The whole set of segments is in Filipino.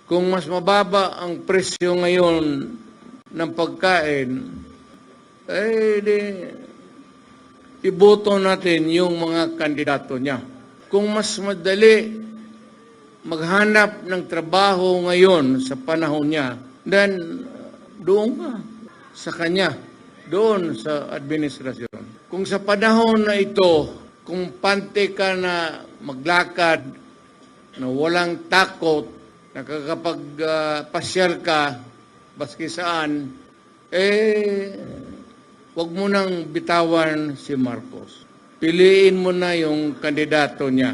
Kung mas mababa ang presyo ngayon ng pagkain, iboto natin yung mga kandidato niya. Kung mas madali maghanap ng trabaho ngayon sa panahon niya, then doon ka sa kanya, doon sa administrasyon. Kung sa panahon na ito, kung pante ka na maglakad, na walang takot, nakakapagpasyal ka, baski saan, wag mo nang bitawan si Marcos. Piliin mo na yung kandidato niya.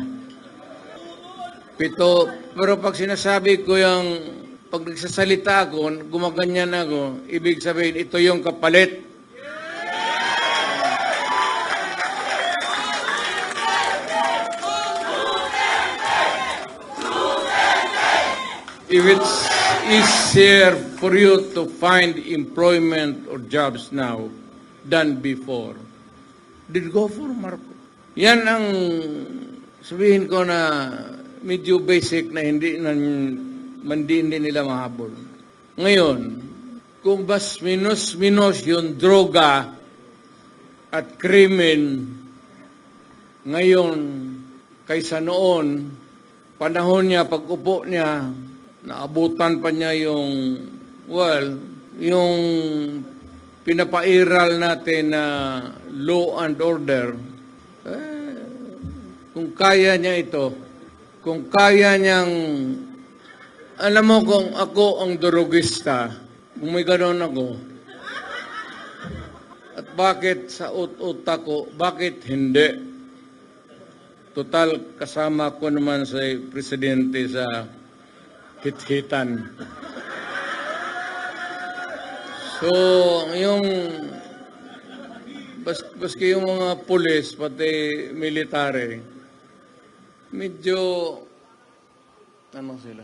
Pero pag sinasabi ko yung, pag nagsasalita ako, gumaganyan ako, ibig sabihin, ito yung kapalit. If it's easier for you to find employment or jobs now than before, then go for Marcos. Yan ang sabihin ko na medyo basic na hindi nila mahabol. Ngayon, kung mas minus yung droga at krimen ngayon kaysa noon, panahon niya, pag-upo niya, naabutan pa niya yung pinapairal natin na law and order. Kung kaya niya ito, kung kaya niyang, alam mo kung ako ang drogista, kung may gano'n ako, at bakit sa utak ko, bakit hindi? Total, kasama ko naman sa presidente sa hit-hitan. So, yung baski yung mga pulis, pati military, medyo, sila?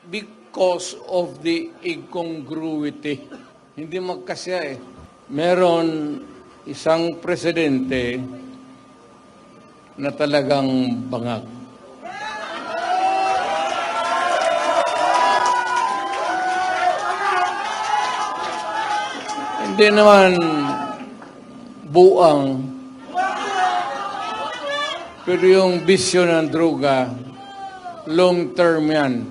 Because of the incongruity. Hindi magkasya eh. Meron isang presidente na talagang bangag. Hindi naman buang, pero yung bisyo ng droga, long term yan.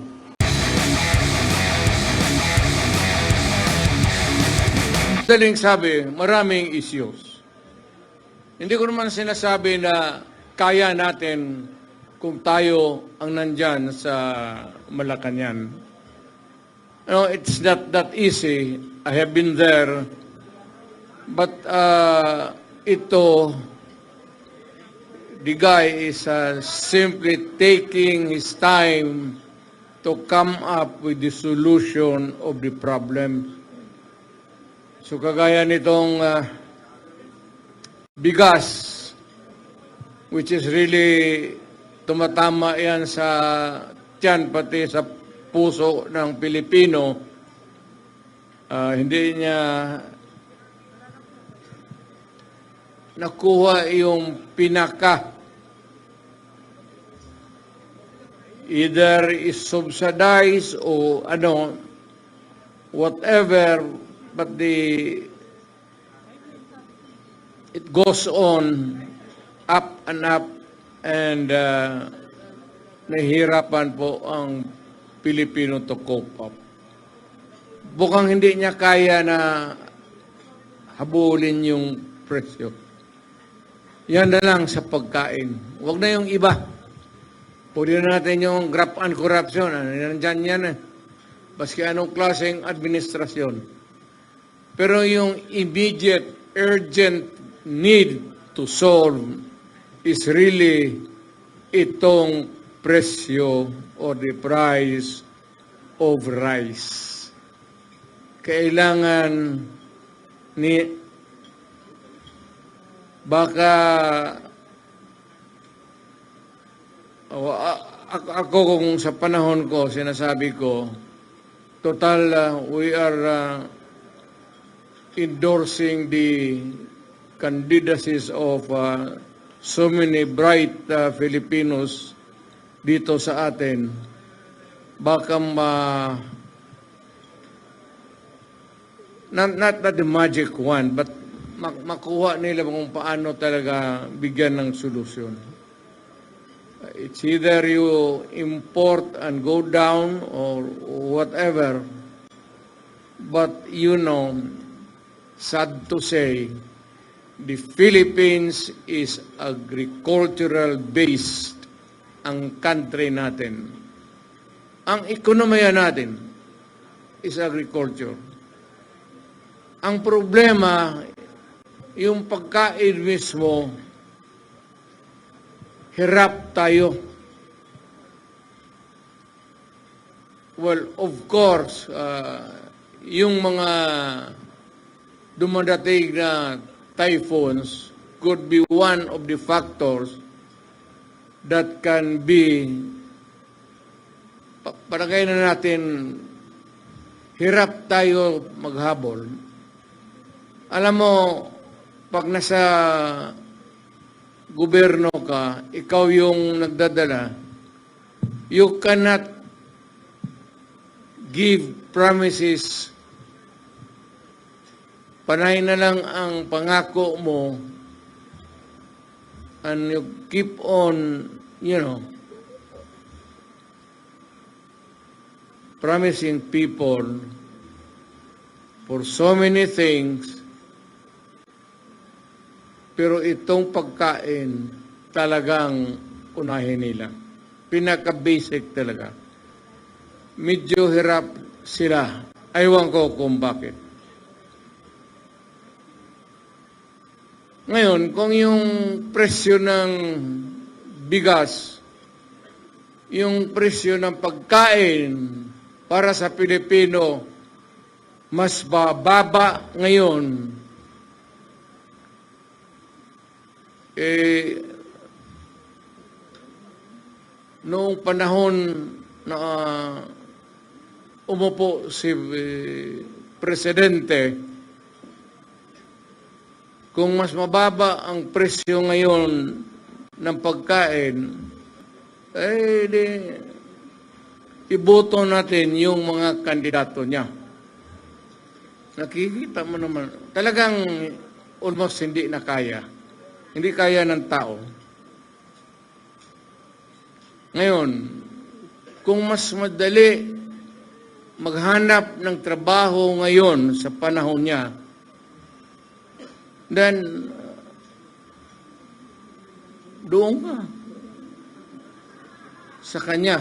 Daling sabi, maraming issues. Hindi ko naman sinasabi na kaya natin kung tayo ang nandyan sa Malacanang. No, it's not that easy. I have been there. But the guy is simply taking his time to come up with the solution of the problem. So kagaya nitong bigas, which is really tumatama yan sa tiyan, pati sa puso ng Pilipino, hindi niya nakuha yung pinaka. Either is subsidized o whatever, but it goes on up and nahihirapan po ang Pilipino to cope up. Bukang hindi niya kaya na habulin yung presyo. Yan na lang sa pagkain. Huwag na yung iba. Pwede na natin yung graft and corruption. Nandyan yan eh. Baski anong klaseng administrasyon. Pero yung immediate, urgent need to solve is really itong presyo or the price of rice. Kailangan baka ako kung sa panahon ko, sinasabi ko, total we are endorsing the candidacies of so many bright Filipinos dito sa atin. baka not the magic one, but makuha nila kung paano talaga bigyan ng solusyon. It's either you import and go down or whatever, but sad to say, the Philippines is agricultural based ang country natin. Ang ekonomiya natin is agriculture. Ang problema, yung pagkain mismo, hirap tayo. Well, of course, yung mga dumadating na typhoons could be one of the factors that can be, palagay na natin, hirap tayo maghabol. Alam mo, pag nasa gobyerno ka, ikaw yung nagdadala, you cannot give promises. Panay na lang ang pangako mo and you keep on, promising people for so many things. Pero itong pagkain, talagang unahin nila. Pinaka-basic talaga. Medyo hirap sila. Aywan ko kung bakit. Ngayon, kung yung presyo ng bigas, yung presyo ng pagkain para sa Pilipino, mas bababa ngayon, noong panahon na umupo si Presidente, kung mas mababa ang presyo ngayon ng pagkain, iboto natin yung mga kandidato niya. Nakikita mo naman, talagang almost hindi na kaya. Hindi kaya ng tao. Ngayon, kung mas madali maghanap ng trabaho ngayon sa panahon niya, then doon ka sa kanya,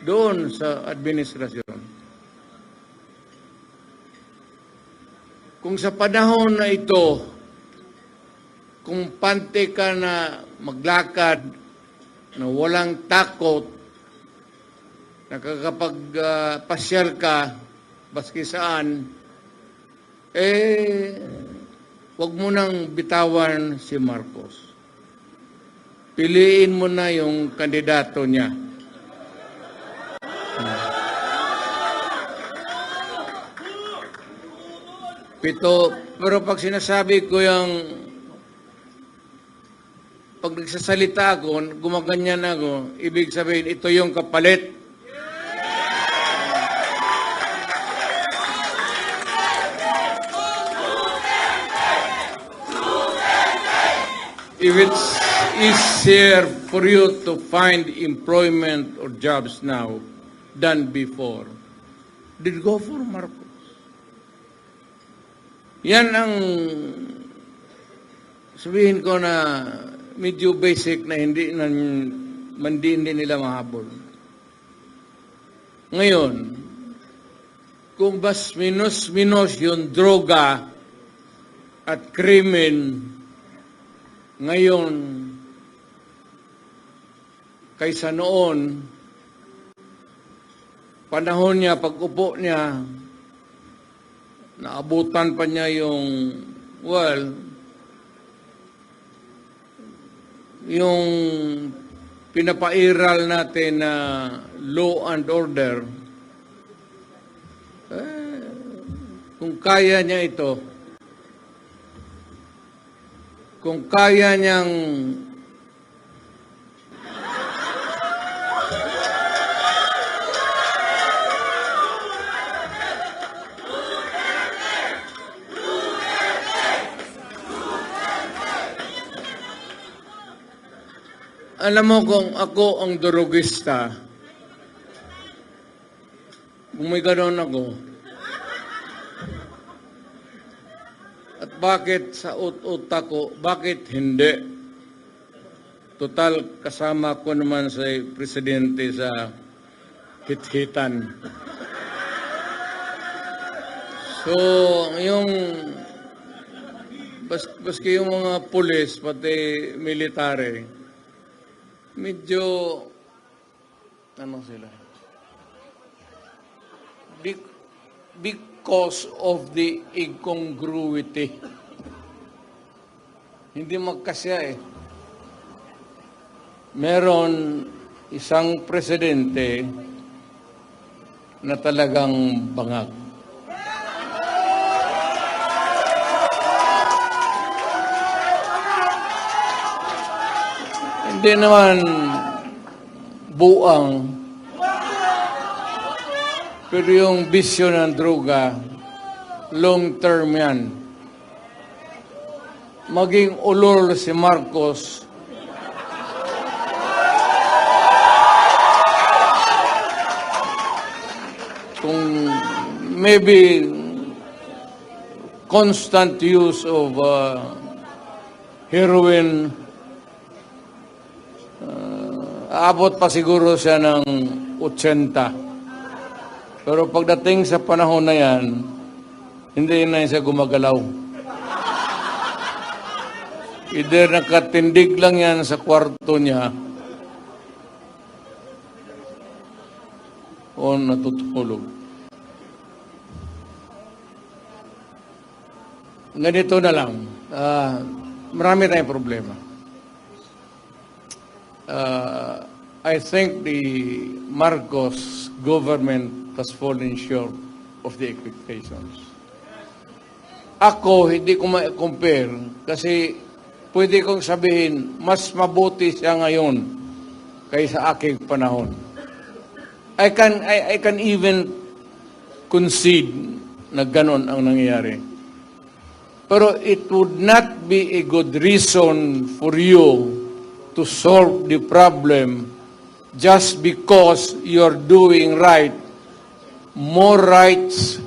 doon sa administrasyon. Kung sa panahon na ito, kung pante ka na maglakad, na walang takot, nakakapagpasyal ka, baski saan, wag mo nang bitawan si Marcos. Piliin mo na yung kandidato niya. Pero pag sinasabi ko yung pag nagsasalita ako, gumaganyan ako, ibig sabihin, ito yung kapalit. If it's easier for you to find employment or jobs now than before, then go for Marcos. Yan ang sabihin ko na medyo basic na hindi nila mahabol. Ngayon, kung bas minus yung droga at krimen ngayon kaysa noon, panahon niya, pag-upo niya, naabutan pa niya yung pinapairal natin na law and order, kung kaya niya ito, kung kaya niyang Alam mo kung ako ang durugista, kung may gano'n ako, at bakit sa utak ko, bakit hindi? Total, kasama ko naman sa presidente sa hit-hitan. So, yung baski yung mga pulis, pati military, medyo, ano sila? Because of the incongruity. Hindi magkasya eh. Meron isang presidente na talagang bangag. Hindi naman buang, pero yung bisyo ng droga, long term yan. Maging ulol si Marcos, kung maybe constant use of heroin, aabot pa siguro siya ng 80. Pero pagdating sa panahon na yan, hindi na siya gumagalaw. Either nakatindig lang yan sa kwarto niya o natutulog. Ganito na lang. Marami tayong problema. I think the Marcos government has fallen short of the expectations. Ako, hindi ko ma-compare kasi pwede kong sabihin, mas mabuti siya ngayon kaysa aking panahon. I can even concede na ganon ang nangyayari. Pero it would not be a good reason for you to solve the problem just because you're doing right, more rights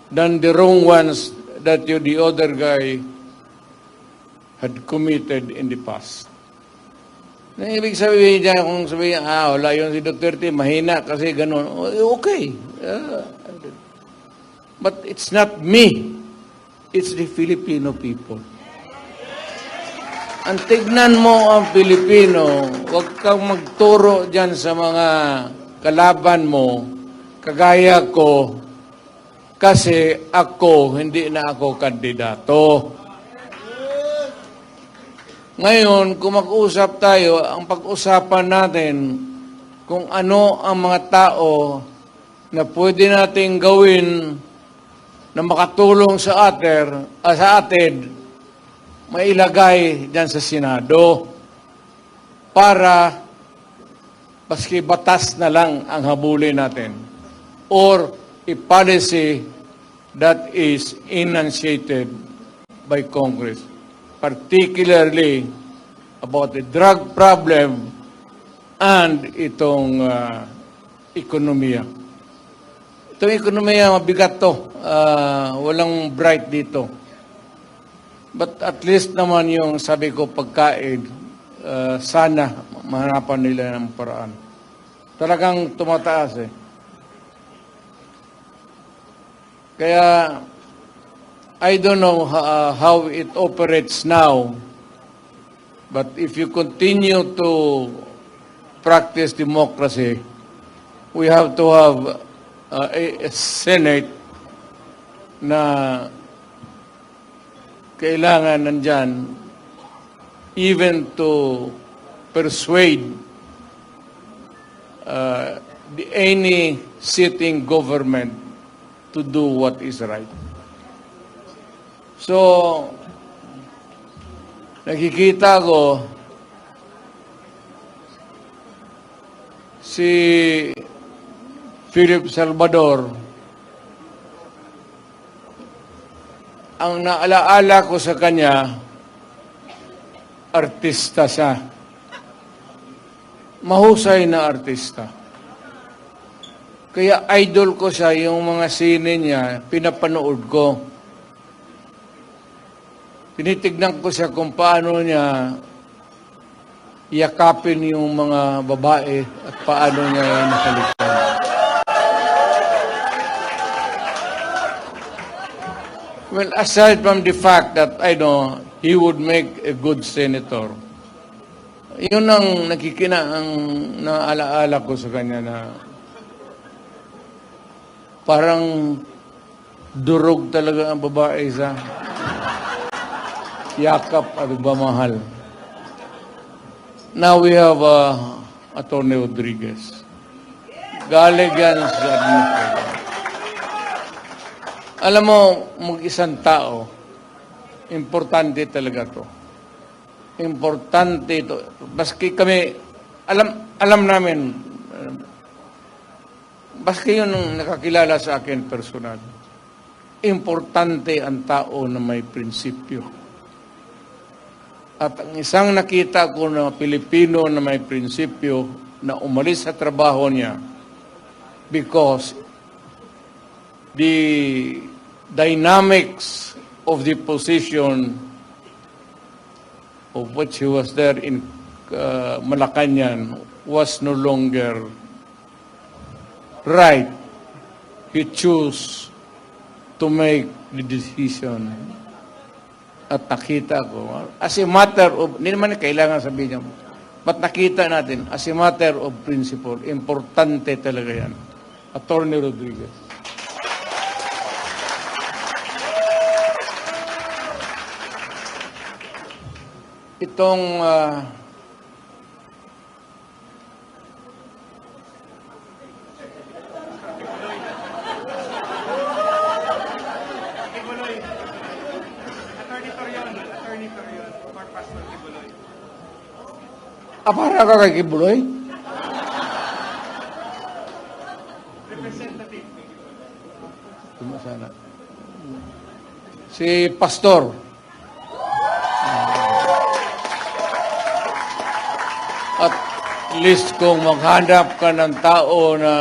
than the wrong ones that the other guy had committed in the past. Na ibig sabihin niya, kung sabihin, wala yun si Duterte, mahina kasi ganun. Okay. But it's not me. It's the Filipino people. Ang tignan mo ang Pilipino, huwag kang magturo dyan sa mga kalaban mo, kagaya ko, kasi ako, hindi na ako kandidato. Ngayon, kung mag-usap tayo, ang pag-usapan natin kung ano ang mga tao na pwede nating gawin na makatulong sa atin, mailagay dyan sa Senado para paski batas na lang ang habulin natin or a policy that is enunciated by Congress, particularly about the drug problem and itong ekonomiya. Itong ekonomiya, mabigat to. Walang bright dito. But at least naman yung sabi ko pagkain, sana mahanapan nila ng paraan. Talagang tumataas eh. Kaya I don't know how it operates now, but if you continue to practice democracy, we have to have a Senate na kailangan nandyan even to persuade any sitting government to do what is right. So, nakikita ko si Philip Salvador, ang naalaala ko sa kanya, artista siya. Mahusay na artista. Kaya idol ko siya, yung mga sine niya, pinapanood ko. Tinitignan ko siya kung paano niya yakapin yung mga babae at paano niya nakaligtan. Well, aside from the fact that I know he would make a good senator, yun ang ang naalaala ko sa kanya na parang durog talaga ang babae sa yakap at bamahal. Now we have Atty. Rodriguez. Galing yan sa administrator. Alam mo, mag-isang tao, importante talaga to. Importante ito. Baski kami, alam namin, baski yun ang nakakilala sa akin personal. Importante ang tao na may prinsipyo. At ang isang nakita ko na Pilipino na may prinsipyo na umalis sa trabaho niya because the dynamics of the position of which he was there in Malacanang was no longer right. He chose to make the decision. At nakita ko, as a matter of, hindi naman kailangan sabihin niya, but nakita natin, as a matter of principle, importante talaga yan. Atty. Rodriguez. Itong para ka kay Kibuloy? Representative. Sana. Si Pastor. At least kung maghanap ka ng tao na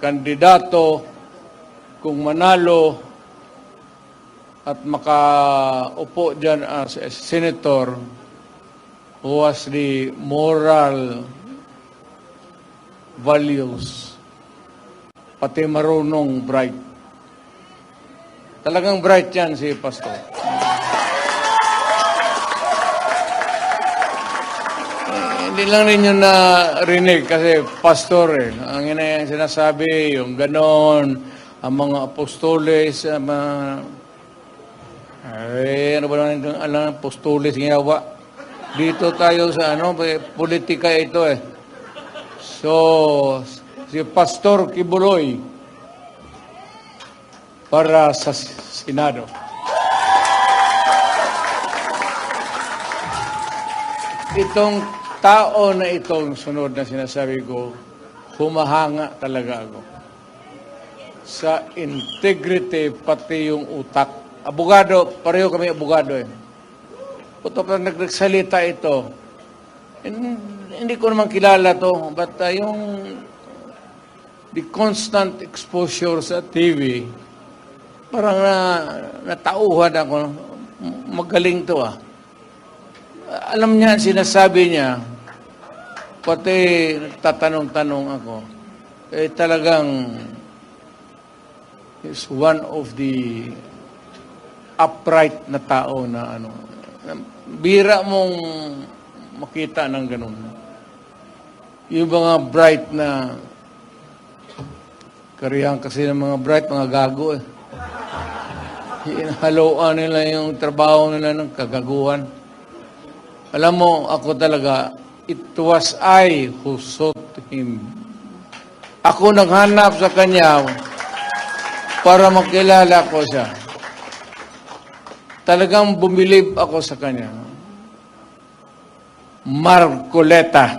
kandidato, kung manalo at makaupo dyan as a senator, who has the moral values, pati marunong bright. Talagang bright yan si Pastor. Hindi lang ninyo narinig kasi Pastor ang sinasabi, yung ganon, ang mga apostoles, ano ba naman itong apostoles, ginawa? Dito tayo sa politika ito So, si Pastor Kibuloy para sa Senado. Itong tao na itong sunod na sinasabi ko, humahanga talaga ako sa integrity pati yung utak. Abogado, pareho kami abogado Puto pa nagsalita ito. Hindi ko naman kilala to, but the constant exposure sa TV, parang natauhan ako. Magaling to Alam niya, sinasabi niya, pati tatanong-tanong ako, talagang is one of the upright na tao na bira mong makita ng ganun. Yung mga bright na karihan kasi ng mga bright, mga gago Hinahaluan nila yung trabaho nila ng kagaguhan. Alam mo, ako talaga, it was I who sought him. Ako naghanap sa kanya para makilala ko siya. Talagang bumilib ako sa kanya. Marcoleta.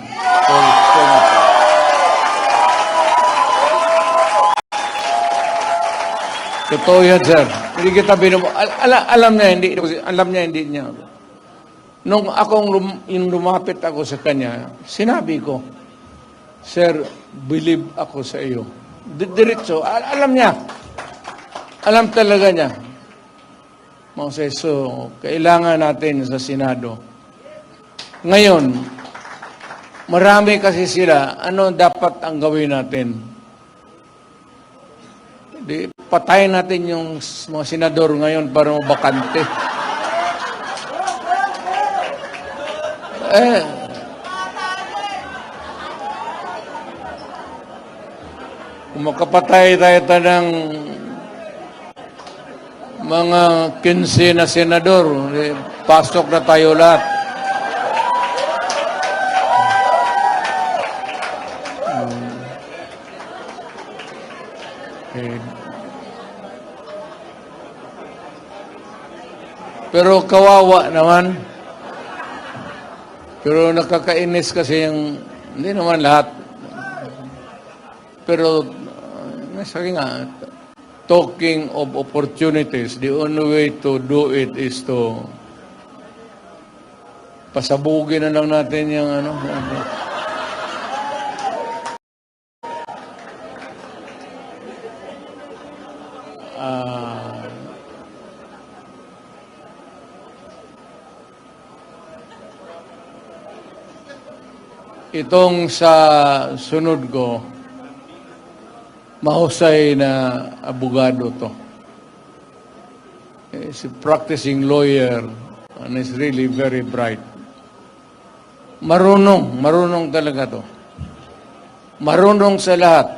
Totoo yan, sir. Hindi kita alam niya, hindi niya. Nung yung lumapit ako sa kanya, sinabi ko, Sir, believe ako sa iyo. Diretso, alam niya. Alam talaga niya. So, kailangan natin sa Senado. Ngayon, marami kasi sila, ano dapat ang gawin natin? Patayin natin yung mga senador ngayon para mabakante. Kung makapatay tayo ng mga 15 na senador, pasok na tayo lahat. Pero kawawa naman. Pero nakakainis kasi yung, hindi naman lahat. Pero, sabi nga, talking of opportunities, the only way to do it is to pasabugin na lang natin yung ano. Itong sa sunod ko, mahusay na abogado to. He's a practicing lawyer and is really very bright. Marunong talaga to. Marunong sa lahat.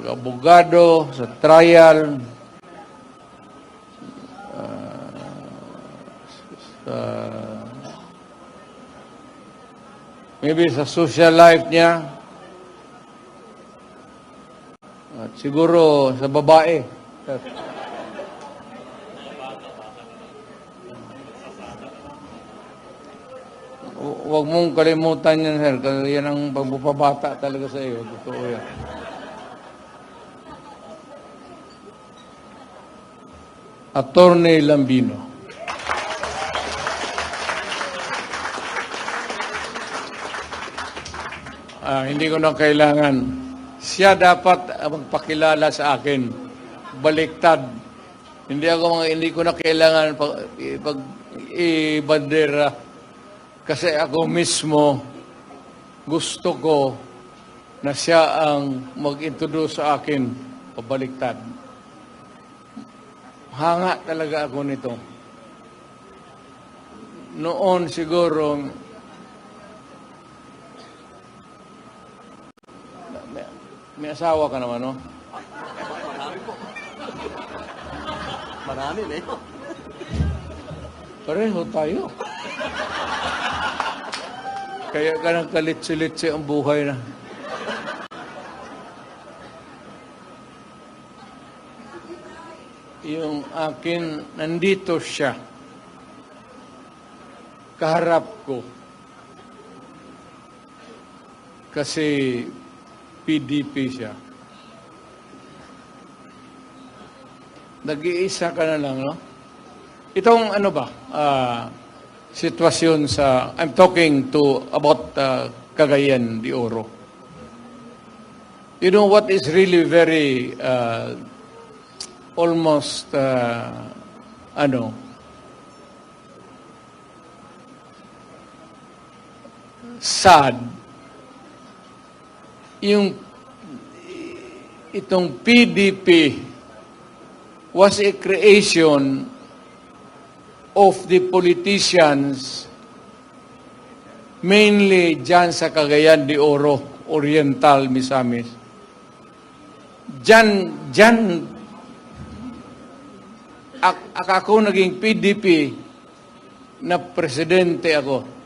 Abogado, sa trial, maybe sa social life niya, at siguro sa babae. Huwag mong kalimutan yan, sir. Kasi yan ang pagpapabata talaga sa iyo. Totoo yan. Attorney Lambino. Hindi ko na kailangan. Siya dapat magpakilala sa akin. Baliktad. Hindi ko na kailangan ibandera. Kasi ako mismo gusto ko na siya ang mag-introduce sa akin pabaliktad. Hanga talaga ako nito. Noon siguro may asawa ka naman, no? Marami po. Marami, eh. Pareho tayo. Kaya ka nang kalitsi-litsi ang buhay na. Yung akin, nandito siya. Kaharap ko. Kasi PDP siya. Nag-iisa ka na lang, no? Itong ano ba, sitwasyon sa, I'm talking about Cagayan de Oro. You know what is really very, almost, sad, yung itong PDP was a creation of the politicians mainly dyan sa Cagayan de Oro, Oriental, Misamis. Dyan, ako naging PDP na presidente ako.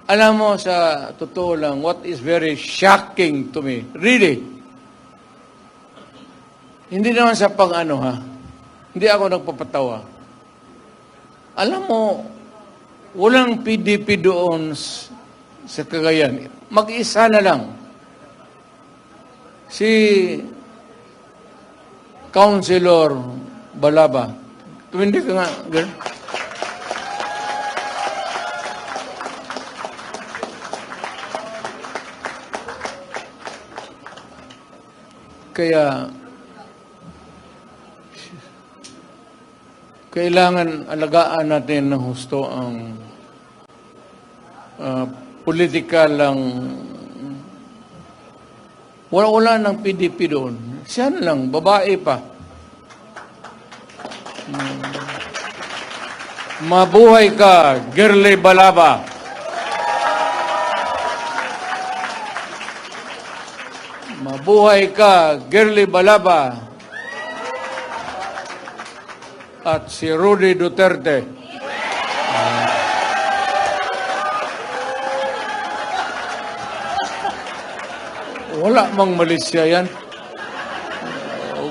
Alam mo, sa totoo lang, what is very shocking to me, really, hindi naman sa pang-ano, ha? Hindi ako nagpapatawa. Alam mo, walang PDP doon sa Cagayan. Mag-isa na lang. Si Councilor Balaba. Tumindi ka nga. Kaya, kailangan alagaan natin ng husto ang political ang wala ng PDP doon. Siya na lang, babae pa. Mabuhay ka, Girly Balaba. Mabuhay ka, Girly Balaba. At si Rudy Duterte. Wala mang malisya yan.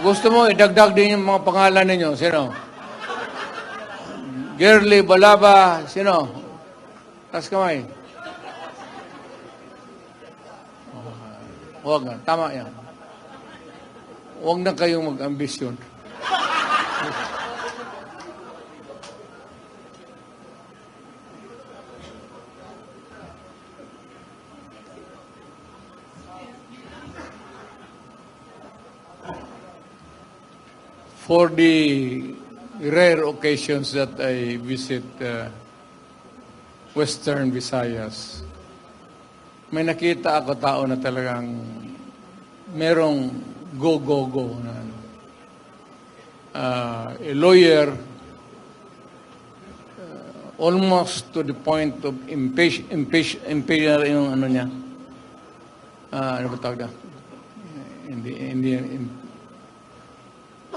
Gusto mo, idagdag din yung mga pangalan ninyo. Sino? Girly Balaba. Sino? Taas kamay. Huwag na. Tama yan. Huwag na kayong mag-ambisyon. For the rare occasions that I visit Western Visayas, may nakita ako tao na talagang merong go na a lawyer almost to the point of impatient yung ano niya. Ano ba tawag na?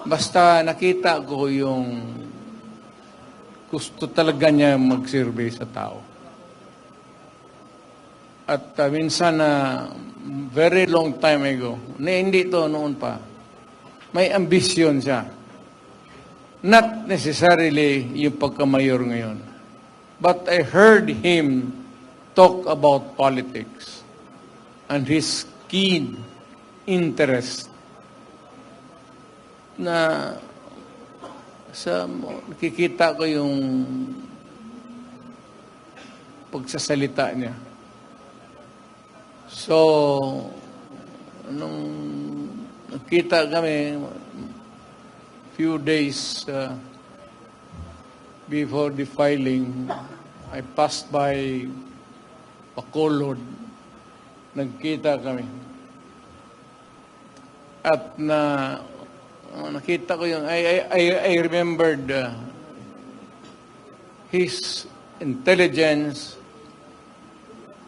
Basta nakita ko yung gusto talaga niya mag-survey sa tao. At minsan na very long time ago, hindi to noon pa, may ambisyon siya. Not necessarily yung pagkamayor ngayon. But I heard him talk about politics and his keen interest na nakikita ko yung pagsasalita niya. So, nung nakita kami few days before the filing, I passed by Bacolod, nagkita kami. At nakita ko yung, I remembered his intelligence,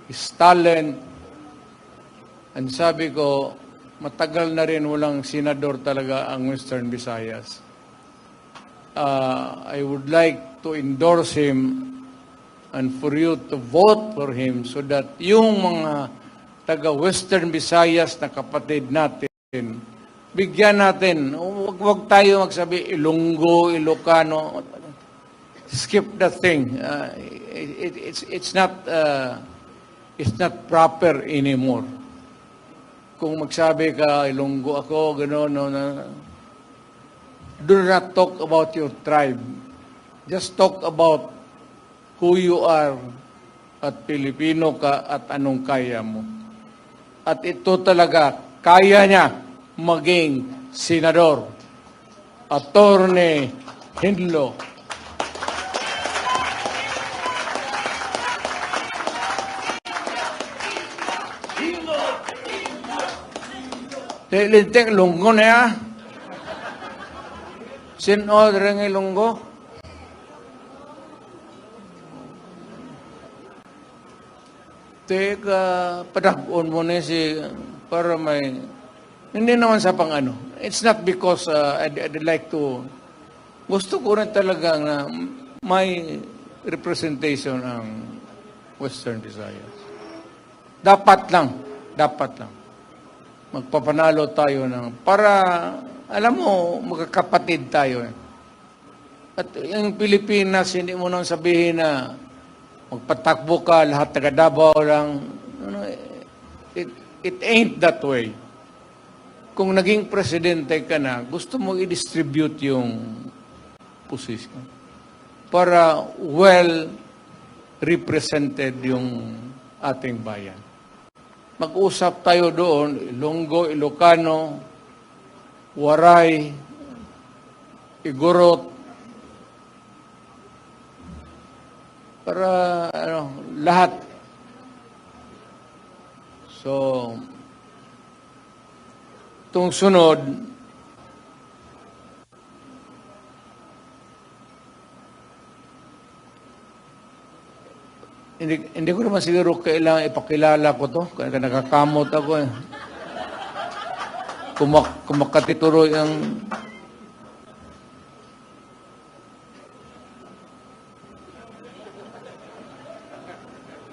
his talent, and sabi ko, matagal na rin walang senador talaga ang Western Visayas. I would like to endorse him and for you to vote for him so that yung mga taga-Western Visayas na kapatid natin, bigyan natin. Huwag tayo magsabi Ilonggo, Ilocano. Skip that thing. It's not proper anymore. Kung magsabi ka Ilonggo ako, gano'n, no, do not talk about your tribe. Just talk about who you are at Pilipino ka at anong kaya mo. At ito talaga, kaya niya maging senador, Attorney Hinlo. Lintik lunggo na ya. Sinodre ng lunggo. Teka, padagon mo na si para may hindi naman sa pang ano. It's not because I'd like to gusto ko rin talaga na may representation ang Western Visayas. Dapat lang. Magpapanalo tayo ng para alam mo magkakapatid tayo. At yung Pilipinas hindi mo nang sabihin na magpatakbo ka lahat taga Davao lang. It ain't that way. Kung naging presidente ka na, gusto mo i-distribute yung position para well represented yung ating bayan. Mag-usap tayo doon, Ilonggo, Ilocano, Waray, Igorot, para lahat. So, itong sunod, hindi ko naman siguro kailangan ipakilala ko to. Kaya nakakamot ako eh. Kumakatituloy ang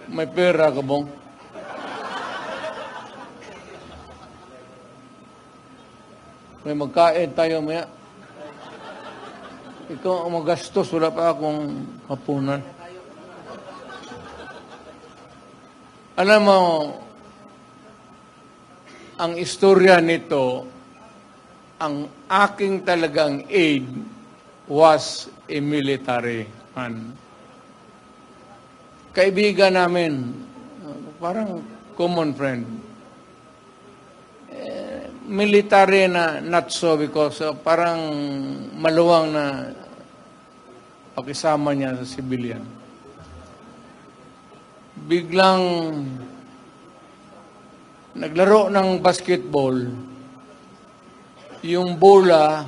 may pera ka bong? May magkain tayo maya. Ikaw ang magastos, wala pa akong hapunan. Alam mo, ang istorya nito, ang aking talagang aide was a military man. Kaibigan namin, parang common friend. Military na not so because parang maluwang na pakisama niya sa civilian. Biglang naglaro ng basketball, yung bola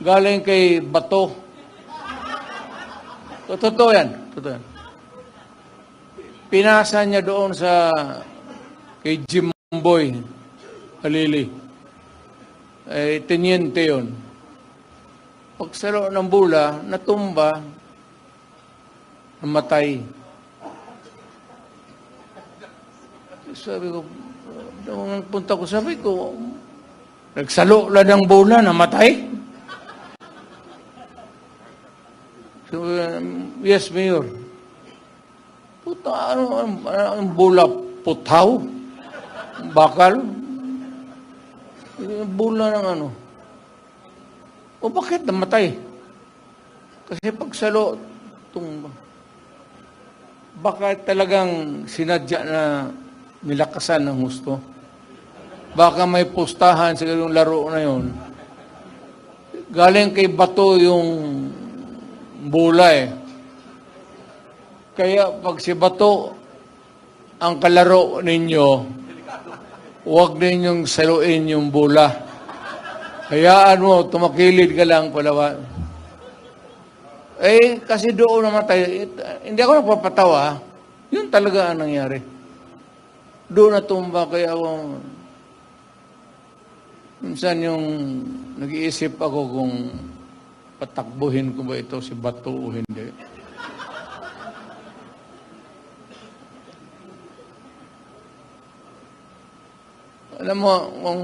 galing kay Bato. Totoo yan. Totoo yan. Pinasa niya doon sa kay Jimboy Halili. Teniente yun. Pagsalo ng bola, natumba, namatay. Sabi ko, nung punta ko, sabi ko, nagsalo lang ng bola, namatay? So, yes, Mayor. Puta, ang bola, putaw? Bakal? Bola ng ano? O bakit namatay? Kasi pagsalo, tumba. Baka talagang sinadya na nilakasan ng husto. Baka may pustahan sa yung laro na yun. Galing kay Bato yung bola eh. Kaya pag si Bato ang kalaro ninyo, huwag ninyong saluin yung bola. Hayaan mo, tumakilid ka lang palawa. Kasi doon namatay. Hindi ako nagpapatawa. Yun talaga ang nangyari. Doon natumba kaya ako. Minsan yung nag-iisip ako kung patakbuhin ko ba ito si Bato o hindi. Alam mo, kung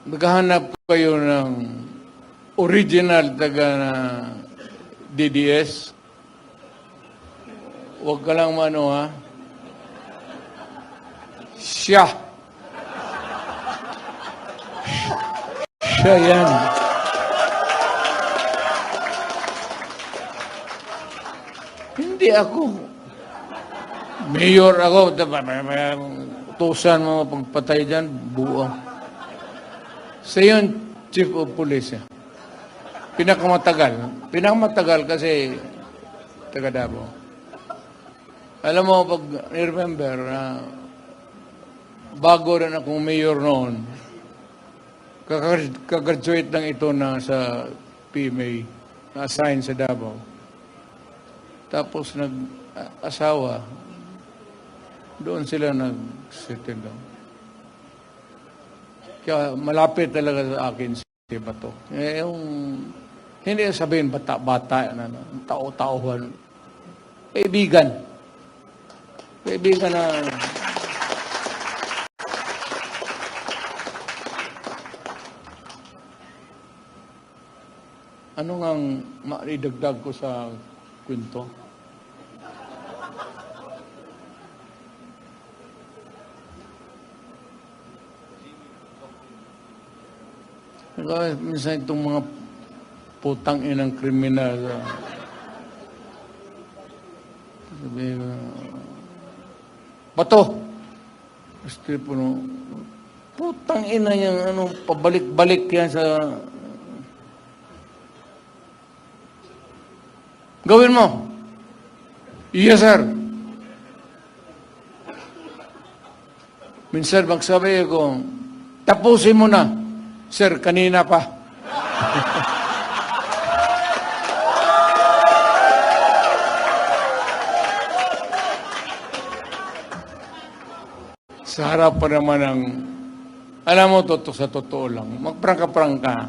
naghahanap kayo ng original taga na DDS, huwag ka lang mano ha. Siya. Siya yan. Hindi ako. Mayor ako. Utusan mo pagpatay dyan, buo. Sa yun, Chief of Police. Pinakamatagal. Pinakamatagal kasi taga Davao. Alam mo, pag I-remember na bago rin akong mayor noon, kakagraduate lang ito na sa PMA, na-assign sa Davao. Tapos nag-asawa, doon sila nag-settle down. Kaya malapit talaga sa akin si Bato. Hindi sabihin bata-bata, tao-tauhan. Kaibigan. Kaibigan na ano ngang maidagdag ko sa kwento? Minsan itong mga putang inang kriminal, sabi Bato, puno, Putang ina yung pabalik-balik yan sa... Gawin mo. Yes, sir. Minsan magsabi ko, tapusin mo na. Sir, kanina pa. Sa harap pa naman ng, alam mo, sa totoo lang, magprangka-prangka,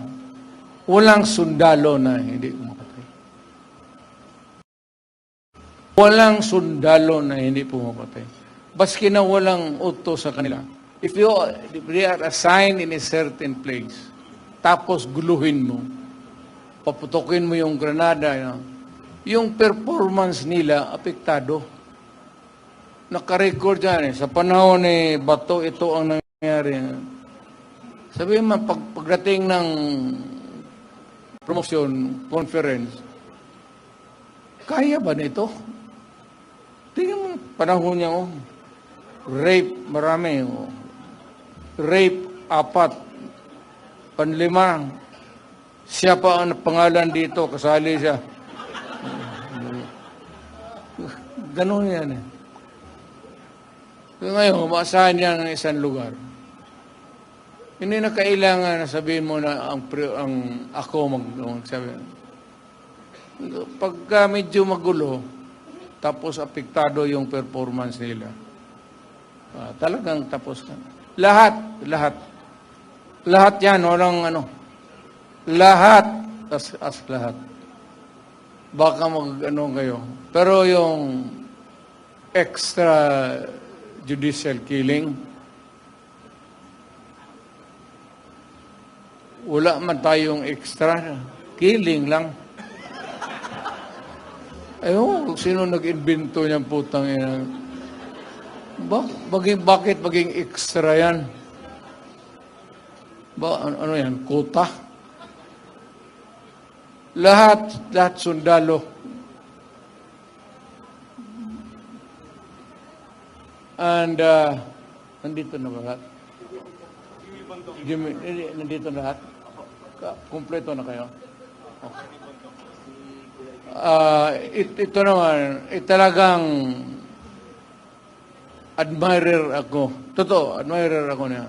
walang sundalo na hindi pumapatay. Walang sundalo na hindi pumapatay. Baski na walang utos sa kanila. If they are assigned in a certain place, tapos guluhin mo, paputokin mo yung granada, yung performance nila, apektado. Naka-record yan eh. Sa panahon ni Bato, ito ang nangyayari. Sabihin man, pagdating ng promotion, conference, kaya ba nito? Tingnan mo, panahon niya, rape, marami. Rape, 4. Panlima, siya pa ang pangalan dito, kasali siya. Ganun yan eh. So ngayon, maasahan niya ng isang lugar. Hindi na kailangan na sabihin mo na ako magsabi. Pagka medyo magulo, tapos apektado yung performance nila, talagang tapos ka. Lahat. Lahat yan, walang lahat, as lahat. Baka kayo. Pero yung extra judicial killing, wala man tayong extra. Killing lang. Ayun, sino nag-invento niyang putang ina? Bakit maging extra yan? Ano yan? Kota? Lahat sundalo. And, nandito na ba lahat? Jimmy, nandito na lahat? Kompleto na kayo? Okay. Ito naman, talagang admirer ako. Totoo, admirer ako niya.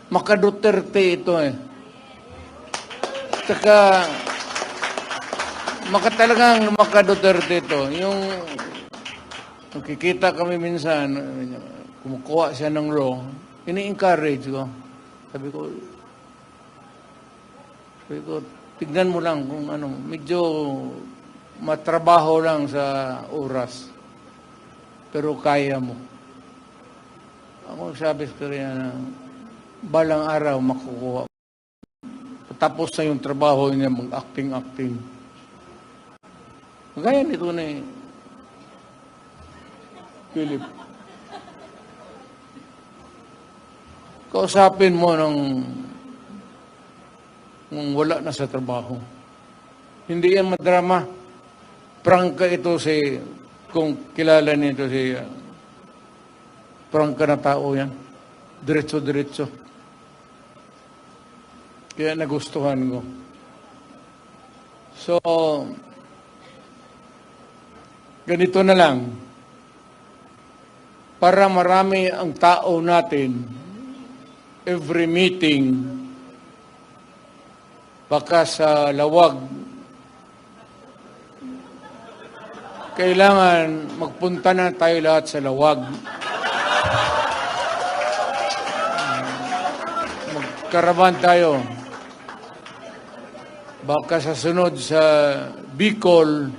Maka-Duterte ito eh. Saka, talagang maka-Duterte ito. Yung nakikita kami minsan, kumukuha siya ng law, ini-encourage ko. Sabi ko, tignan mo lang kung medyo matrabaho lang sa oras. Pero kaya mo. Ako sabi ko rin na balang araw makukuha. Tapos na yung trabaho niya mag-acting. Gaya nito na eh. Philip. Kausapin mo nung wala na sa trabaho. Hindi yan madrama. Prangka ito kung kilala nito prangka na tao yan. Diretso. Kaya nagustuhan ko. So, ganito na lang. Para marami ang tao natin, every meeting, baka sa lawag, kailangan magpunta na tayo lahat sa lawag. Magkaraban tayo. Baka sa sunod sa Bicol,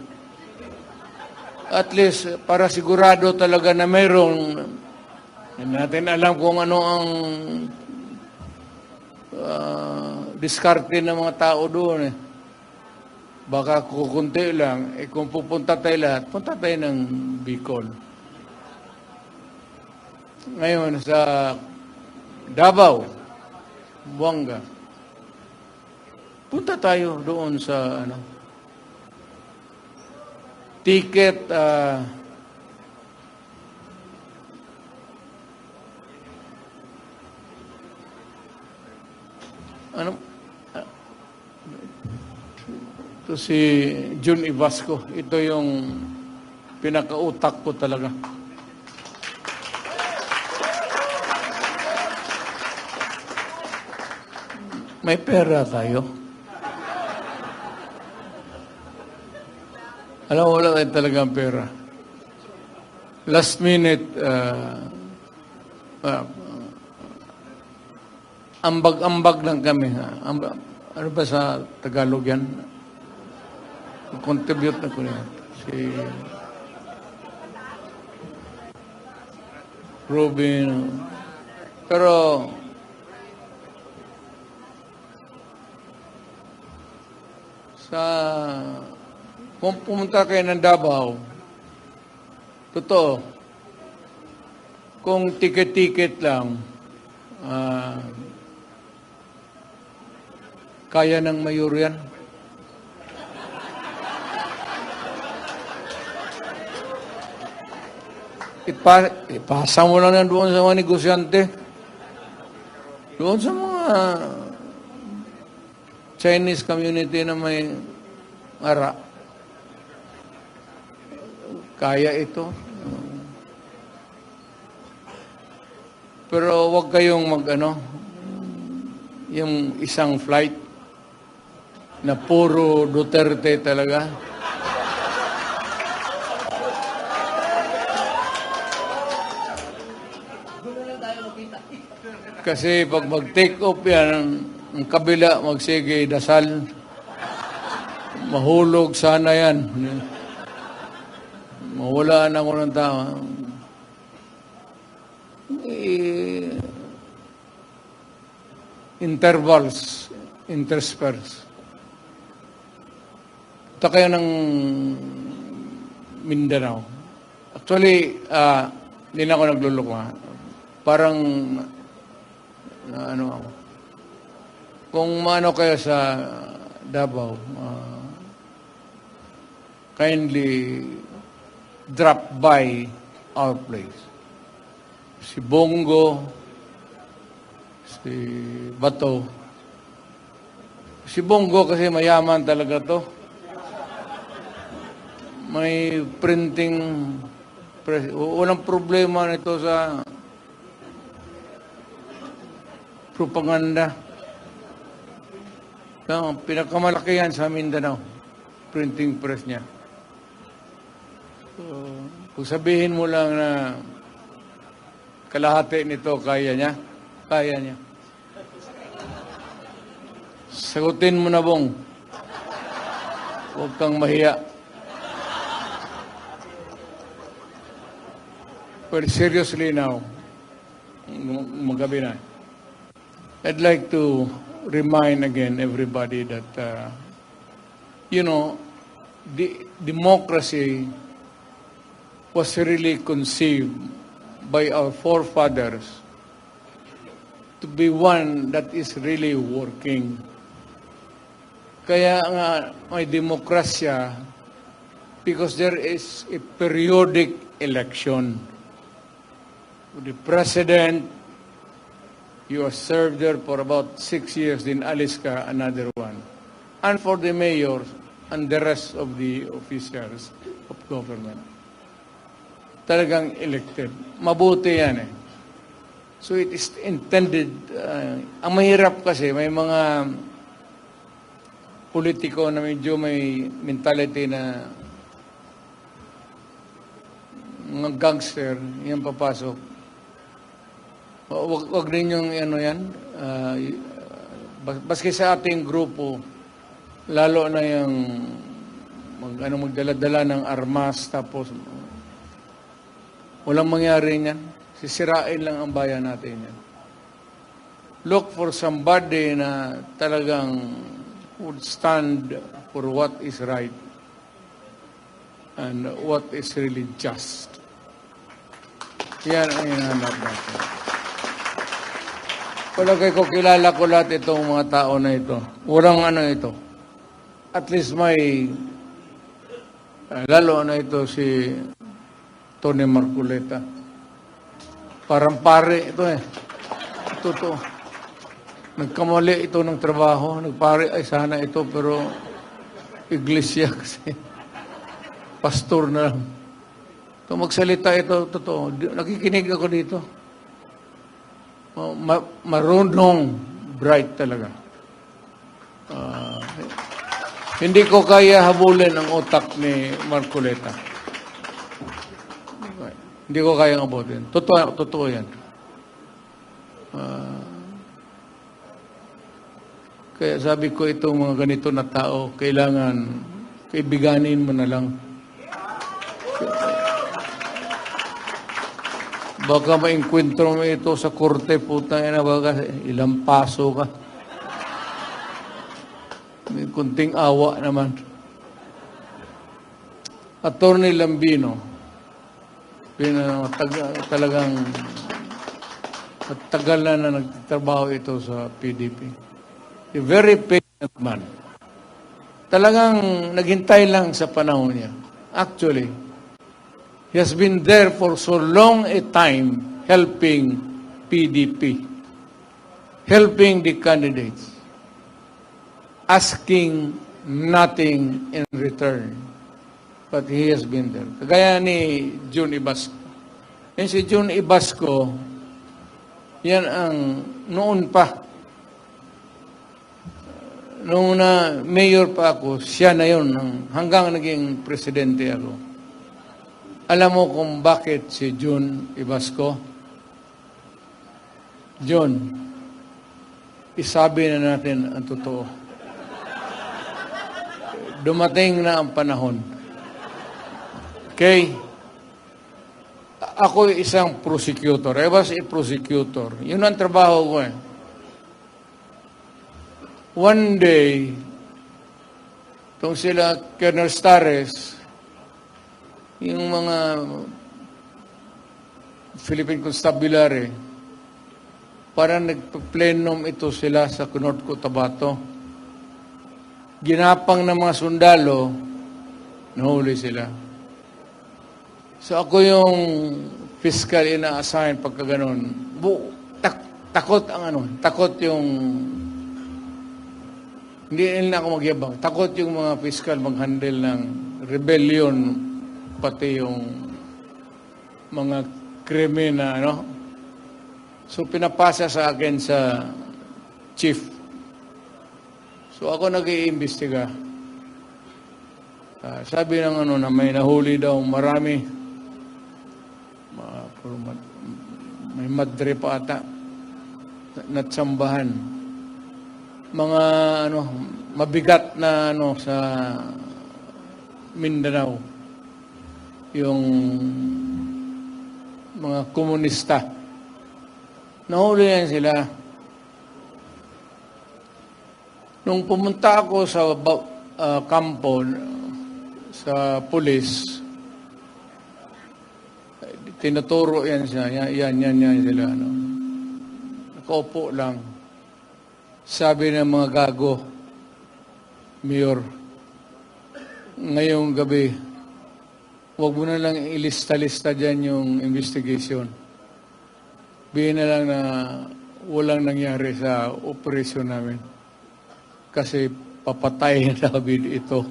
at least para sigurado talaga na mayroong, hindi natin alam kung ano ang diskarte ng mga tao doon eh. Baka kukunti lang, kung pupunta tayo lahat, punta tayo ng Bicol. Ngayon sa Davao, Buanga, punta tayo doon sa ticket, ano, ito si Jun Ibasco. Ito yung pinakautak ko talaga. May pera tayo. Alam mo, wala tayo talagang pera. Last minute, ambag-ambag lang kami. Ano ba sa Tagalog yan? Contribute na ko niya. Si Robin. Pero, kung pumunta kayo ng Davao, totoo, kung ticket-ticket lang, kaya ng mayor yan. Ipasa mo lang yan doon sa mga negosyante. Doon sa mga Chinese community na may ara. Kaya ito. Pero wag kayong yung isang flight na puro Duterte talaga. Kasi pag mag-take off yan, ang kabila magsige dasal. Mahulog sana yan. Mawala na ko ng tao. Intervals, intersperse. Ito kayo ng Mindanao. Actually, hindi na ako nagluloko. Parang ako. Kung maano kayo sa Davao, kindly drop by our place. Si Bongo, si Bato. Si Bongo kasi mayaman talaga to. May printing press. Walang problema nito sa propaganda. Ang pinakamalaki yan sa Mindanao, printing press niya. So, kung sabihin mo lang na kalahati nito, kaya niya. Sagutin mo na, Bong. Huwag kang mahiya. But seriously now, magabi na. I'd like to remind again everybody that, democracy was really conceived by our forefathers to be one that is really working. Kaya nga may demokrasya because there is a periodic election. The president, you are served there for about 6 years, then alis ka, another one. And for the mayors and the rest of the officials of government. Talagang elected. Mabuti yan eh. So it is intended, ang mahirap kasi, may mga politiko na medyo may mentality na mga gangster, yan papasok. Wag ninyong yan. Baski sa ating grupo, lalo na yung magdala-dala ng armas, tapos walang mangyari niyan. Sisirain lang ang bayan natin yan. Look for somebody na talagang would stand for what is right and what is really just. Yan ang hinahanap natin. Palagay ko, kilala ko lahat itong mga tao na ito. Walang ito. At least may, lalo na ito si Tony Marcoleta. Parang pare ito eh. Totoo. Nagkamali ito ng trabaho. Nagpare, ay sana ito, pero iglesia kasi. Pastor na lang. Ito magsalita ito, totoo. Nakikinig ako dito. Marunong, bright talaga. Hindi ko kaya habulin ang utak ni Marcoleta. Hindi ko kaya abutin. Totoo yan. Kaya sabi ko itong mga ganito na tao, kailangan kaibiganin mo na lang. Baka maengkwentro mo ito sa korte, putang ina, baka ilang paso ka. May kunting awa naman. Attorney Lambino, talagang matagal na nagtatrabaho ito sa PDP. A very patient man. Talagang naghintay lang sa panahon niya. Actually, he has been there for so long a time helping PDP, helping the candidates, asking nothing in return. But he has been there. Kagaya ni June Ibasco. Yan si June Ibasco, yan ang noon pa, noong na mayor pa ako, siya na yun, hanggang naging presidente ako. Alam mo kung bakit si June Ibasco? John, isabi na natin ang totoo. Dumating na ang panahon. Okay? Ako isang prosecutor. I was a prosecutor. Yun ang trabaho ko eh. One day, itong sila Colonel Stares, yung mga Philippine Constabulary, parang nagpa-plenum ito sila sa North Cotabato. Ginapang ng mga sundalo, nahuli sila. So ako yung fiscal ina-assign pagka ganun. Takot ang takot yung hindi na ako magyabang. Takot yung mga fiscal mag-handle ng rebellion, pati yung mga krimen na, So, pinapasa sa akin sa chief. So, ako nag-iimbestiga. Sabi ng na may nahuli daw marami. May madre pa ata. Natsambahan. Mga mabigat na sa Mindanao, yung mga komunista, nahuli yan sila. Nung pumunta ako sa kampo sa pulis, tinuturo yan siya, yan sila. Nakaupo lang. Sabi ng mga gago, Mayor, ngayong gabi, huwag mo na lang ilista-lista dyan yung investigation. Bihin na lang na walang nangyari sa operasyon namin. Kasi papatayin namin ito.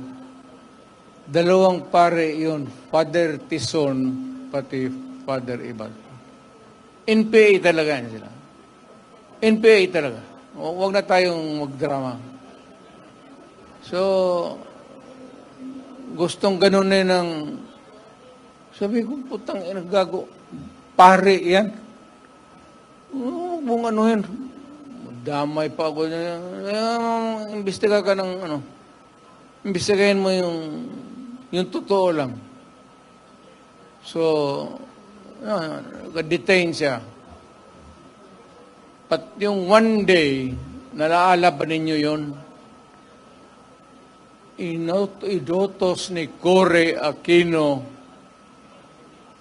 Dalawang pare yun, Father Tison, pati Father Ibal. NPA talaga yan sila. NPA talaga. Huwag na tayong magdrama. So, gustong ganun ng sabi ko, putang gago. Pare yan. Kung yan. Damay pa ako. Imbestiga ka ng imbestigahin mo yung totoo lang. So, detain siya. But yung one day, nalaala ba ninyo yun? Idotos ni Cory Aquino,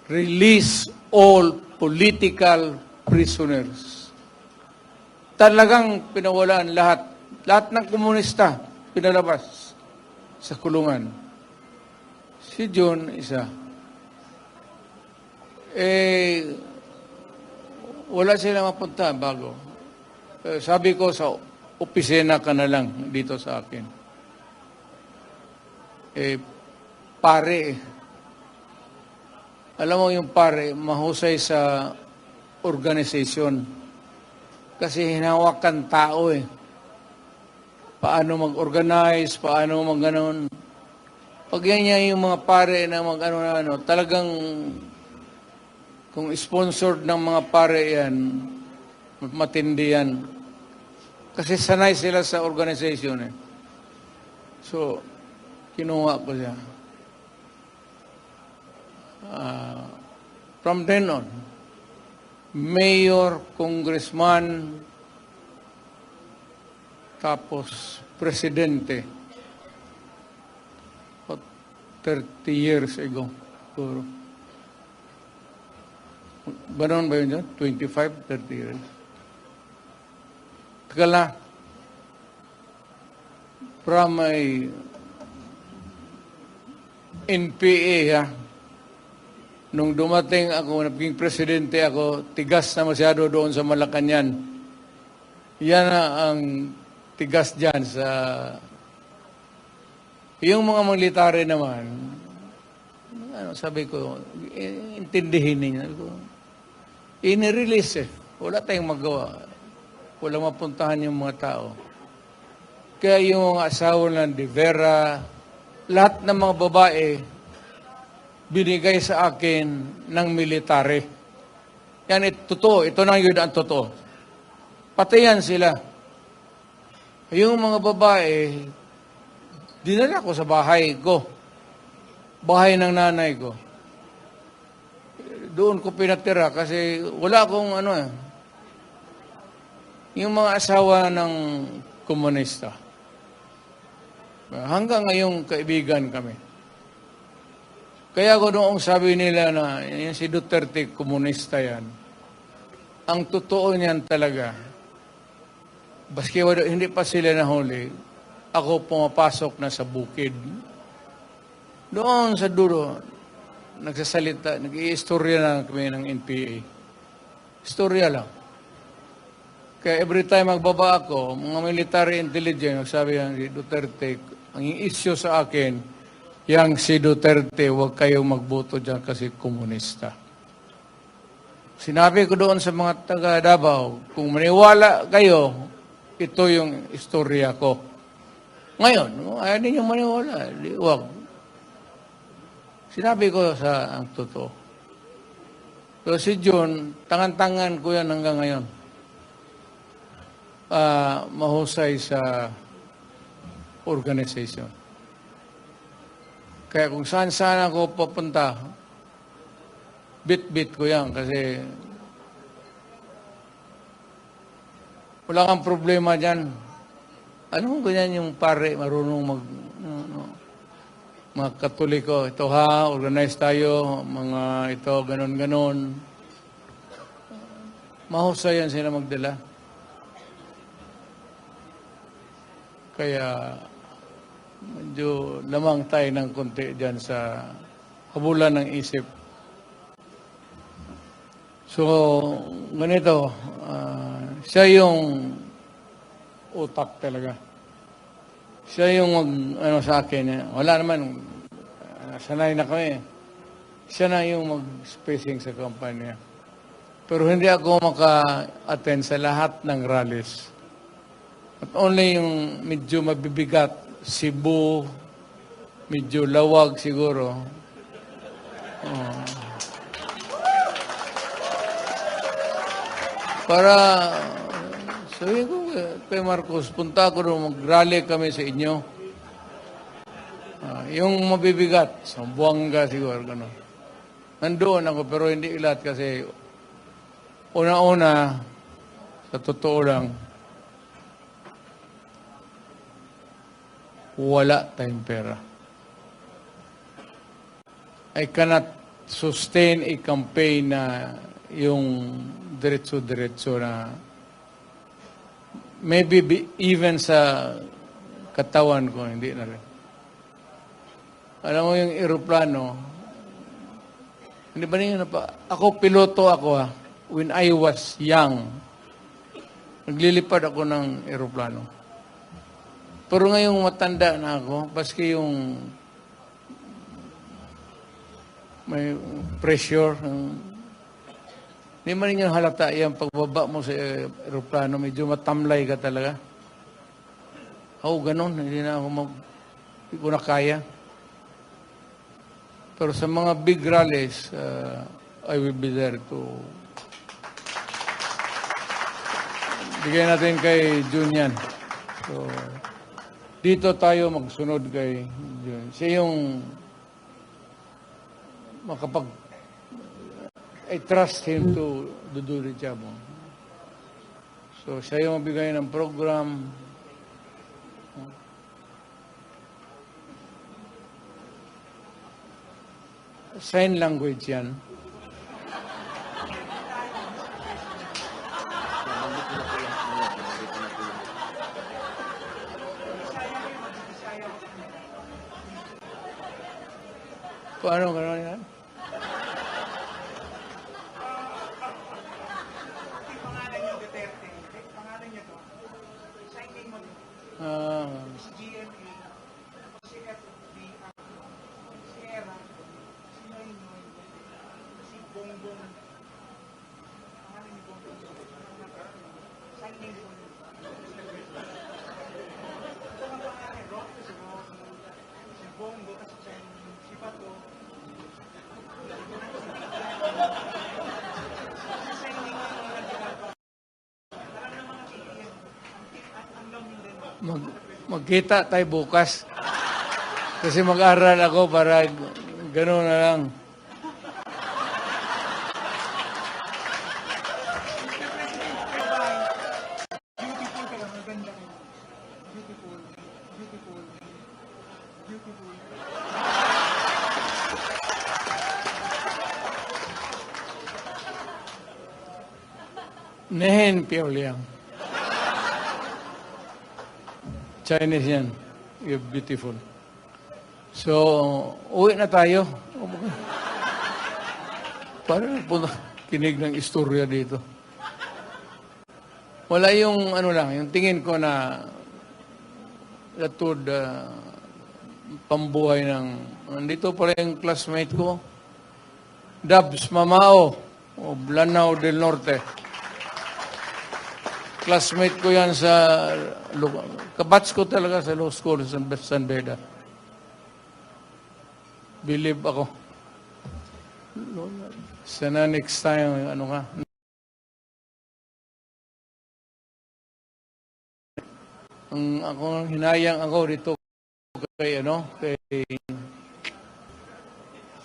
release all political prisoners. Talagang pinawalaan lahat. Lahat ng komunista, pinalabas sa kulungan. Si John, isa. Wala sila mapunta bago. Sabi ko sa opisina ka na lang dito sa akin. Pare, alam mo yung pare, mahusay sa organisasyon. Kasi hinawakan tao eh. Paano mag-organize, paano mag-ganon. Pag yan yung mga pare na mag-ano, talagang kung sponsored ng mga pare yan, matindi yan. Kasi sanay sila sa organization eh. So, kinuha ko siya. From then on, mayor, congressman, tapos presidente. 30 years ago. Puro. Ganon ba yun dyan? 25, 30 years. Tagal na. From a NPA, ha? Nung dumating ako, naging presidente ako, tigas na masyado doon sa Malacanang. Yan na ang tigas dyan sa... Yung mga military naman, sabi ko, intindihin niya. Inirelease eh. Wala tayong magawa. Wala mapuntahan yung mga tao. Kaya yung mga asawa ng De Vera, lahat ng mga babae, binigay sa akin ng military. Yan, totoo. Ito na yun ang totoo. Patayan sila. Yung mga babae, dinala ko sa bahay ko. Bahay ng nanay ko. Doon ko pinatira kasi wala akong yung mga asawa ng komunista. Hanggang ngayong kaibigan kami. Kaya ko noong sabi nila na yung si Duterte komunista yan. Ang totoo niyan talaga, baski hindi pa sila nahuli, ako pumapasok na sa bukid. Doon sa dulo, nagsasalita, nag-i-istorya lang kami ng NPA. Istorya lang. Kaya every time magbaba ako, mga military intelligence, sabi yan si Duterte, ang issue sa akin, yang si Duterte, huwag kayong magboto dyan kasi komunista. Sinabi ko doon sa mga taga Davao, kung maniwala kayo, ito yung istorya ko. Ngayon, ayaw ninyo maniwala. Huwag. Sinabi ko sa ang totoo. So si John, tangan-tangan ko yan hanggang ngayon. Mahusay sa organization. Kaya kung saan-saan ako papunta, bit-bit ko yan kasi wala kang problema dyan. Ano mo ganyan yung pare, marunong mga Katoliko, ito ha, organize tayo, mga ito, ganon-ganon. Mahusay yan sila magdala. Kaya, medyo lamang tayo ng konti dyan sa habulan ng isip. So, ganito, siya yung utak talaga. Siya yung sa akin. Wala naman, sanay na kami. Siya na yung mag-spacing sa kampanya. Pero hindi ako maka-attend sa lahat ng rallies. At only yung medyo mabibigat, Cebu, medyo lawag siguro. Para sabi ko kay Marcos, punta ako doon, mag-rally kami sa inyo. Yung mabibigat, sa Buanga siguro, gano'n. Nandoon ako, pero hindi lahat kasi una-una, sa totoo lang, wala tayong pera. I cannot sustain a campaign na yung diretso-diretso na maybe even sa katawan ko, hindi na rin. Alam mo yung aeroplano, hindi ba niyo na pa? Ako, piloto ako ha. When I was young, naglilipad ako ng eroplano. Pero ngayong matanda na ako, paski yung may pressure, hindi man ninyo halata yan pagbaba mo sa eroplano, medyo matamlay ka talaga. Oo, ganun, hindi ko na kaya. Pero sa mga big rallies, I will be there to bigay natin kay Jun yan. So, dito tayo magsunod kay Jun. Siya yung I trust him to do the job. So, siya yung magbigay ng program. Sign language yan. Paano gano'n yan? Pangalan niyo Duterte. Pangalan niyo to. Signing mo din. Si GMA, si FBI, si ERA, si Noynoy, si Bongbong. Pangalan niyo Bongbong. Signing mo din. Ito ang pangalan, Rock, si Bongo, kasi si Bato. Magkita tayo bukas. Kasi mag-aral ako para gano'n na lang. Beautiful ka lang, maganda ka. Beautiful, beautiful, beautiful. Nehen Pioliang. Chinese yan. You're beautiful. So, uwi na tayo. Para po kinig ng istorya dito. Wala yung ano lang, yung tingin ko na latod pambuhay ng nandito pala yung classmate ko, Dabs Mamao o Lanao del Norte. Classmate ko yan sa kabats ko talaga sa law school sa San Beda. Believe ako. Sana next time, ano nga. Hinayang ako dito kay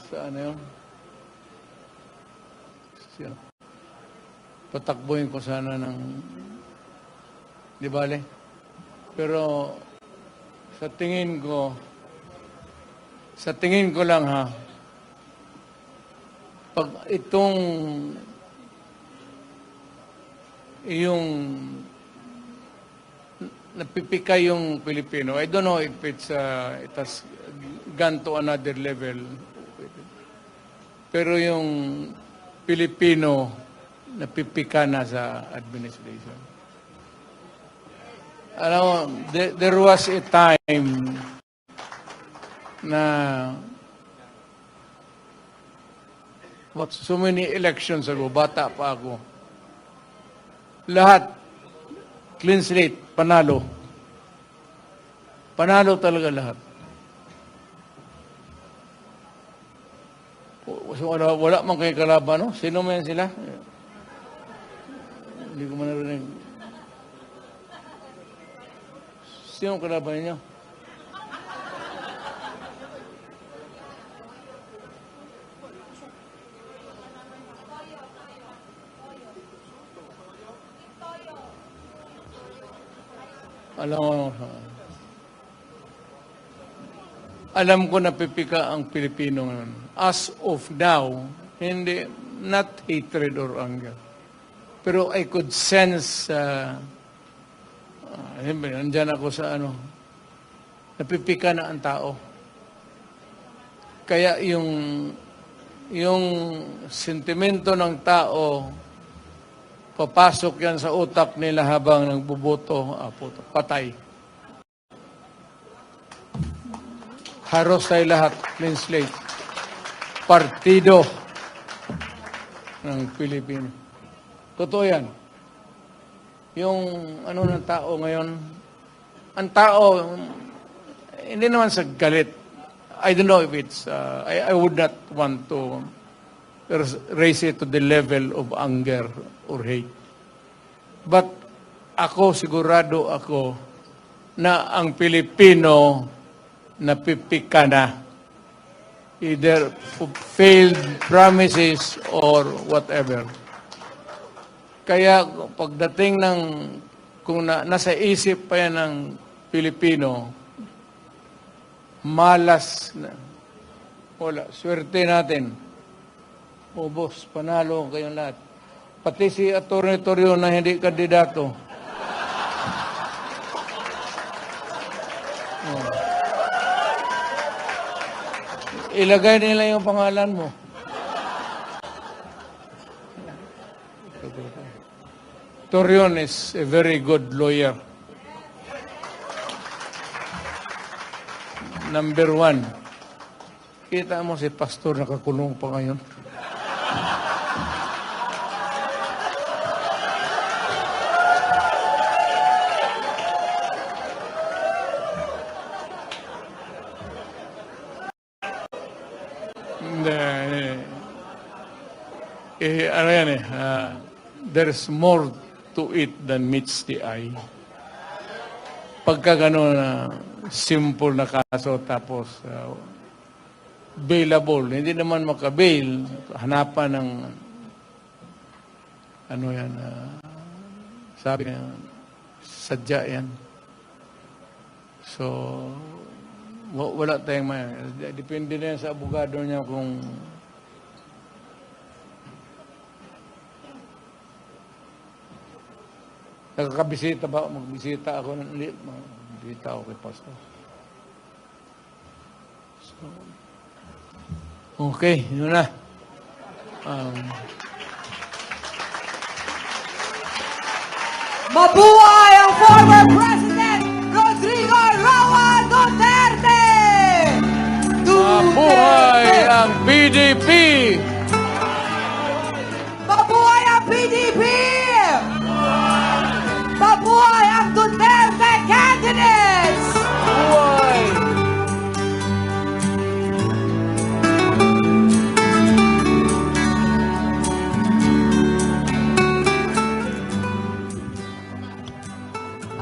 sa ano yun? Patakbuhin ko sana ng di bale? Pero sa tingin ko lang ha, pag yung napipika yung Pilipino, I don't know if it has gone to another level. Pero yung Pilipino napipika na sa administration. Alam mo, there was a time na so many elections ago, bata pa ako. Lahat, clean slate, panalo. Panalo talaga lahat. So, wala man kayo kalaban, no? Sino man sila? Hindi ko man narinig. Sino ang kalaban ninyo? Alam ko na pipika ang Pilipino ngayon. As of now, hindi, not hatred or anger. Pero I could sense, nandyan ako sa napipika na ang tao. Kaya yung sentimento ng tao papasok yan sa utak nila habang nagbuboto, patay. Haros tayo lahat, clean slate. Partido ng Pilipino. Totoo yan. Yung ano ng tao ngayon, ang tao, hindi naman sa galit. I don't know if it's, I would not want to raise it to the level of anger or hate. But ako, sigurado ako na ang Pilipino napipika na. Either failed promises or whatever. Kaya pagdating ng, kung nasa isip pa yan ng Pilipino, malas na. Wala, swerte natin. O boss, panalo kayong lahat. Pati si Atty. Torrio na hindi kandidato. Ilagay nila yung pangalan mo. Torreon is a very good lawyer. Number 1. Kita mo si pastor nakakulong pa ngayon. Ano yan there's more to it than meets the eye. Pagka gano'n simple na kaso tapos bailable, hindi naman makabail, hanapan ng ano yan, sabi niya, sadya yan. So, wala tayong depende na yan sa abogado niya kung nakakabisita ba? Magbisita ako. Magbisita ako kay Pastor. So, okay, yun na. Mabuhay ang former President Rodrigo Roa Duterte! Mabuhay ang PDP! Mabuhay ang PDP! Mabuhay ang Duterte candidates! Mabuhay!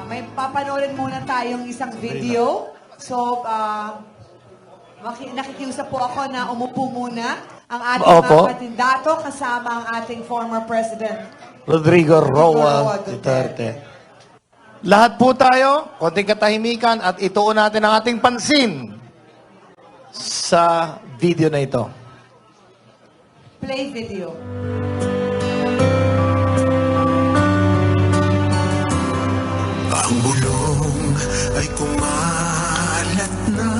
May papanoorin muna tayong isang video. So, nakikiusap po ako na umupo muna ang ating Opo. mga kandidato kasama ang ating former President. Rodrigo Roa Roa Duterte. Lahat po tayo, konting katahimikan at ituon natin ang ating pansin sa video na ito. Play video. Ang bulong ay kumalat na.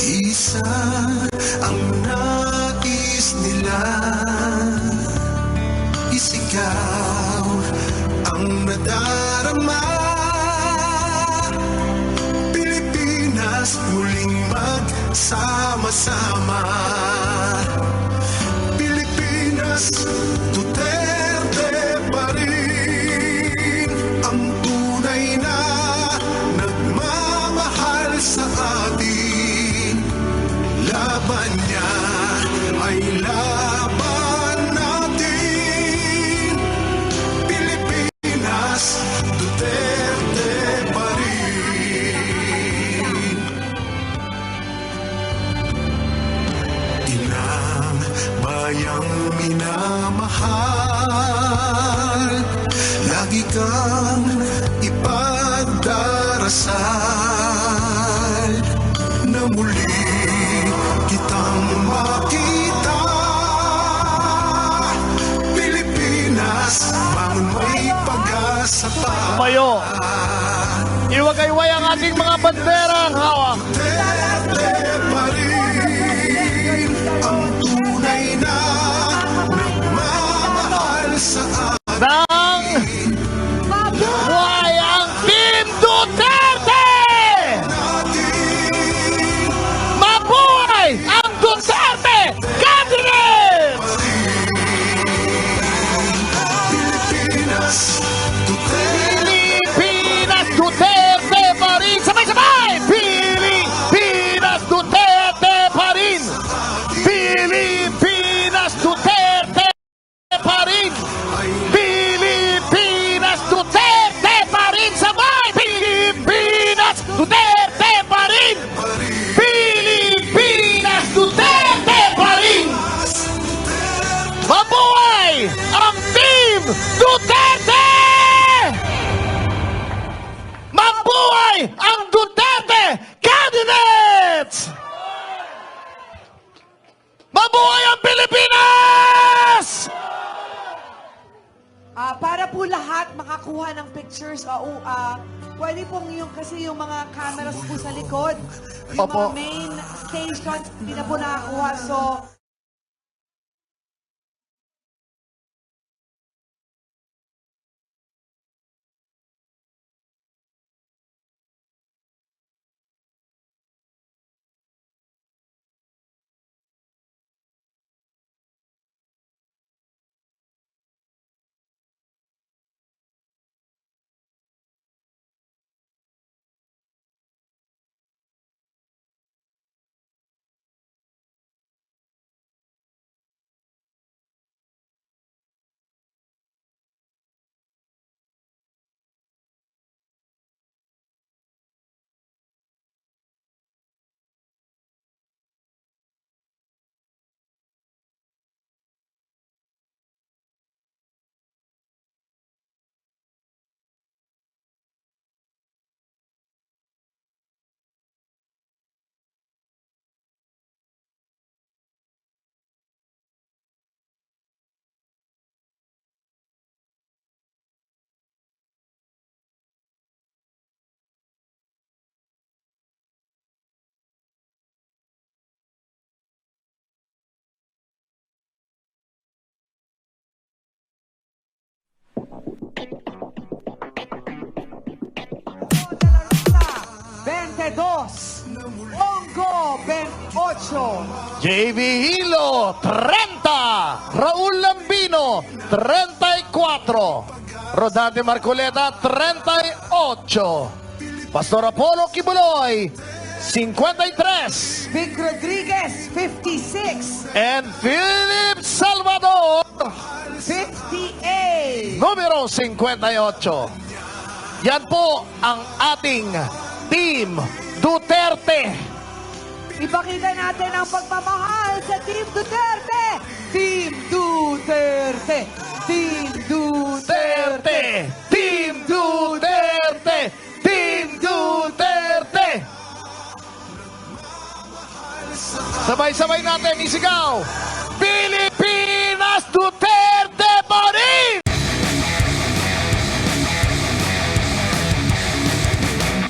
Isa ang nais nila. Isigaw ang nadarama. Pilipinas muling magsama-sama. Pilipinas, Duterte pa rin ang tunay na nagmamahal sa atin. Laban niya ay laban natin. Pilipinas, Duterte pa rin. Inang bayang minamahal, lagi kang ipagdarasal na muli kitang makita. Pilipinas, bangon may pag-asa pa. Tumayo! Iwagayway ang ating mga banderang hawak. Duterte pa rin ang tunay na nagmamahal ng pictures. Pwede pong yung, kasi yung mga cameras po sa likod. Yung Opo. mga main station, hindi na po nakakuha. So, de la Ruta, 22. Bongo, 28. JV Hilo, 30. Raul Lambino, 34. Rodante Marcoleta, 38. Pastor Apollo Kibuloy, 53. Vic Rodriguez, 56. And Philip Salvador, 58. numero 58. Yan po ang ating Team Duterte. Ipakita natin ang pagmamahal sa Team Duterte. Team Duterte. Team Duterte. Team Duterte! Team Duterte! Sabay-sabay natin isigaw, Pilipinas Duterte!